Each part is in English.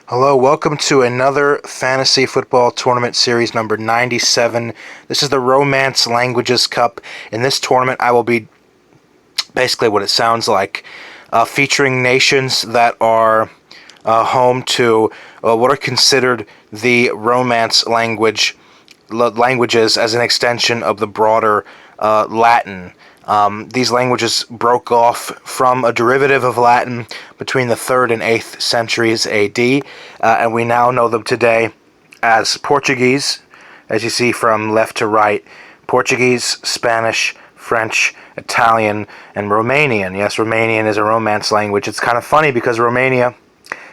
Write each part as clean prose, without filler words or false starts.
Hello, welcome to another Fantasy Football Tournament Series number 97. This is the Romance Languages Cup. In this tournament, I will be basically what it sounds like, featuring nations that are home to what are considered the Romance languages as an extension of the broader Latin. These languages broke off from a derivative of Latin between the 3rd and 8th centuries AD, and we now know them today as Portuguese, as you see from left to right. Portuguese, Spanish, French, Italian, and Romanian. Yes, Romanian is a Romance language. It's kind of funny because Romania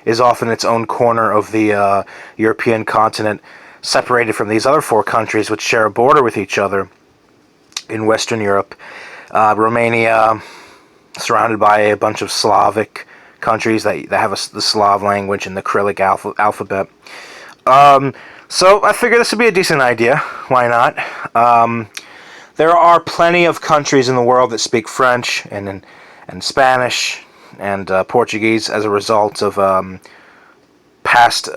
is often its own corner of the European continent, separated from these other four countries which share a border with each other in Western Europe. Romania, surrounded by a bunch of Slavic countries that have the Slav language and the Cyrillic alphabet. So I figured this would be a decent idea. Why not? There are plenty of countries in the world that speak French and Spanish and Portuguese as a result of past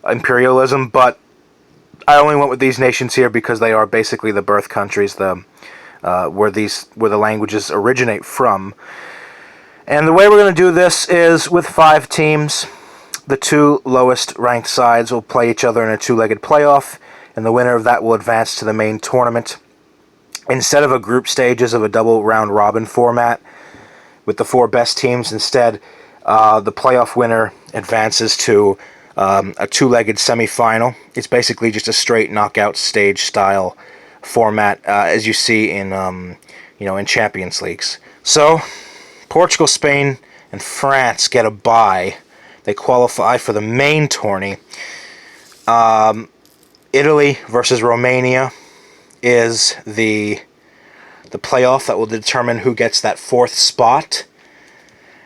imperialism, but I only went with these nations here because they are basically the birth countries, where the languages originate from. And the way we're going to do this is with 5 teams. The 2 lowest ranked sides will play each other in a 2-legged playoff, and the winner of that will advance to the main tournament. Instead of a group stages of a double round robin format with the 4 best teams, instead the playoff winner advances to a 2-legged semifinal. It's basically just a straight knockout stage style format, as you see in in Champions Leagues. So Portugal, Spain, and France get a bye. They qualify for the main tourney. Italy versus Romania is the playoff that will determine who gets that 4th spot.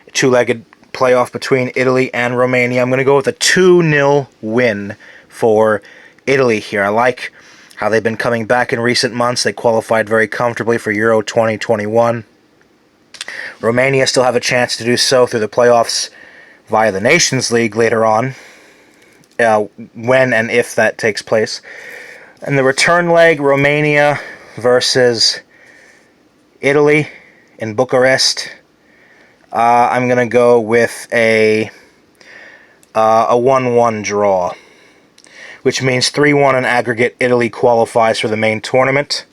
A 2-legged playoff between Italy and Romania. I'm going to go with a 2-0 win for Italy here. I like how they've been coming back in recent months. They qualified very comfortably for Euro 2021. Romania still have a chance to do so through the playoffs via the Nations League later on, when and if that takes place. And the return leg, Romania versus Italy in Bucharest. I'm going to go with a 1-1 draw, which means 3-1 in aggregate. Italy qualifies for the main tournament.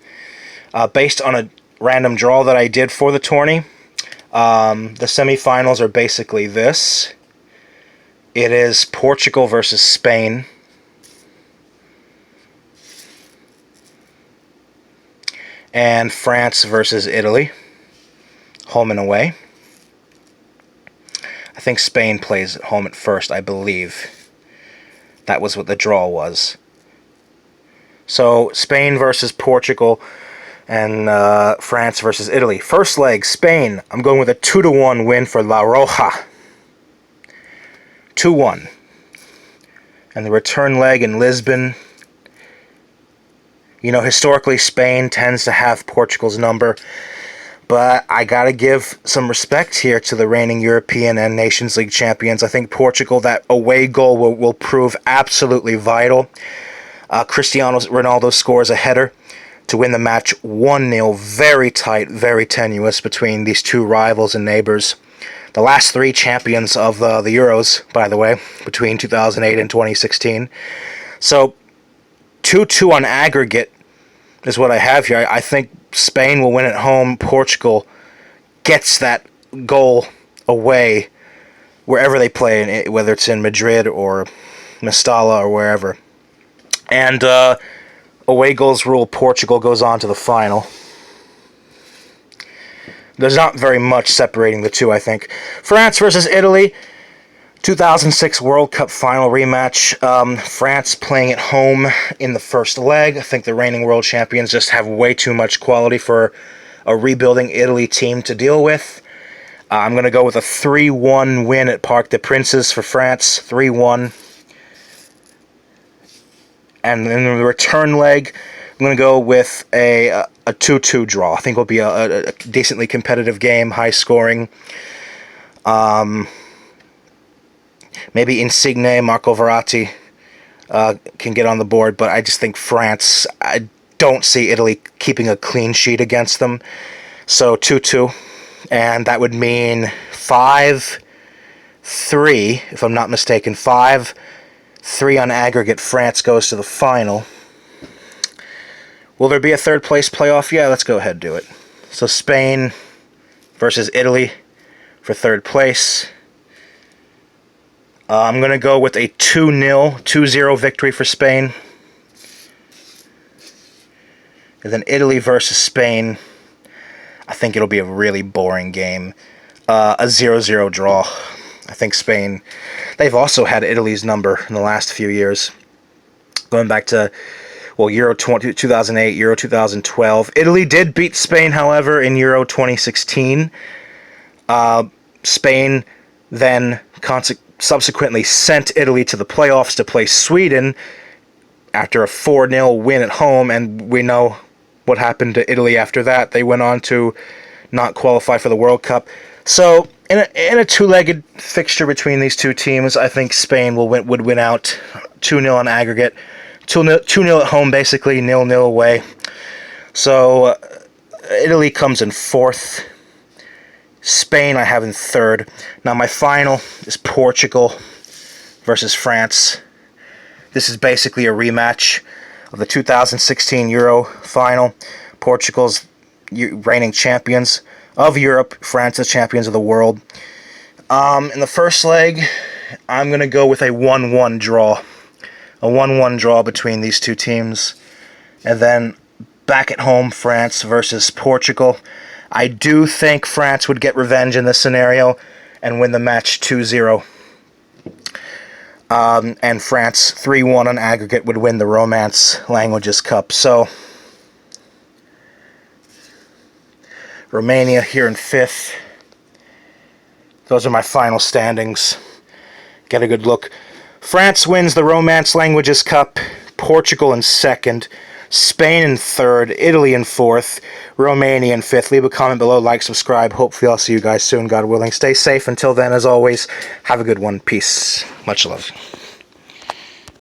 Based on a random draw that I did for the tourney, the semifinals are basically this. It is Portugal versus Spain, and France versus Italy, home and away. I think Spain plays at home at first, I believe. That was what the draw was. So Spain versus Portugal and France versus Italy. First leg, Spain. I'm going with a 2-1 win for La Roja. 2-1. And the return leg in Lisbon. Historically, Spain tends to have Portugal's number, but I got to give some respect here to the reigning European and Nations League champions. I think Portugal, that away goal will prove absolutely vital. Cristiano Ronaldo scores a header to win the match 1-0. Very tight, very tenuous between these 2 rivals and neighbors. The last 3 champions of the Euros, by the way, between 2008 and 2016. So 2-2 on aggregate is what I have here. I think Spain will win at home. Portugal gets that goal away wherever they play, whether it's in Madrid or Mestalla or wherever. And away goals rule. Portugal goes on to the final. There's not very much separating the 2, I think. France versus Italy, 2006 World Cup final rematch. France playing at home in the first leg. I think the reigning world champions just have way too much quality for a rebuilding Italy team to deal with. I'm going to go with a 3-1 win at Parc des Princes for France. 3-1. And then the return leg, I'm going to go with a 2-2 draw. I think it'll be a decently competitive game, high scoring. Maybe Insigne, Marco Verratti can get on the board, but I just think France, I don't see Italy keeping a clean sheet against them. So 2-2, and that would mean 5-3, if I'm not mistaken. 5-3 on aggregate. France goes to the final. Will there be a third place playoff? Yeah, let's go ahead and do it. So Spain versus Italy for third place. I'm going to go with a 2-0 victory for Spain. And then Italy versus Spain. I think it'll be a really boring game. A 0-0 draw. I think Spain, they've also had Italy's number in the last few years. Going back to, well, Euro 2008, Euro 2012. Italy did beat Spain, however, in Euro 2016. Spain then subsequently sent Italy to the playoffs to play Sweden after a 4-0 win at home, and we know what happened to Italy after that. They went on to not qualify for the World Cup. So in a two-legged fixture between these two teams, I think Spain would win out 2-0 on aggregate. 2-0 at home, basically, 0-0 away. So Italy comes in fourth. Spain I have in third. Now my final is Portugal versus France. This is basically a rematch of the 2016 Euro final. Portugal's reigning champions of Europe. France is champions of the world. In the first leg, I'm going to go with a 1-1 draw. A 1-1 draw between these two teams. And then back at home, France versus Portugal. I do think France would get revenge in this scenario and win the match 2-0. And France, 3-1 on aggregate, would win the Romance Languages Cup. So, Romania here in fifth. Those are my final standings. Get a good look. France wins the Romance Languages Cup. Portugal in second. Spain in third, Italy in fourth, Romania in fifth. Leave a comment below, like, subscribe. Hopefully I'll see you guys soon, God willing. Stay safe until then, as always. Have a good one. Peace. Much love.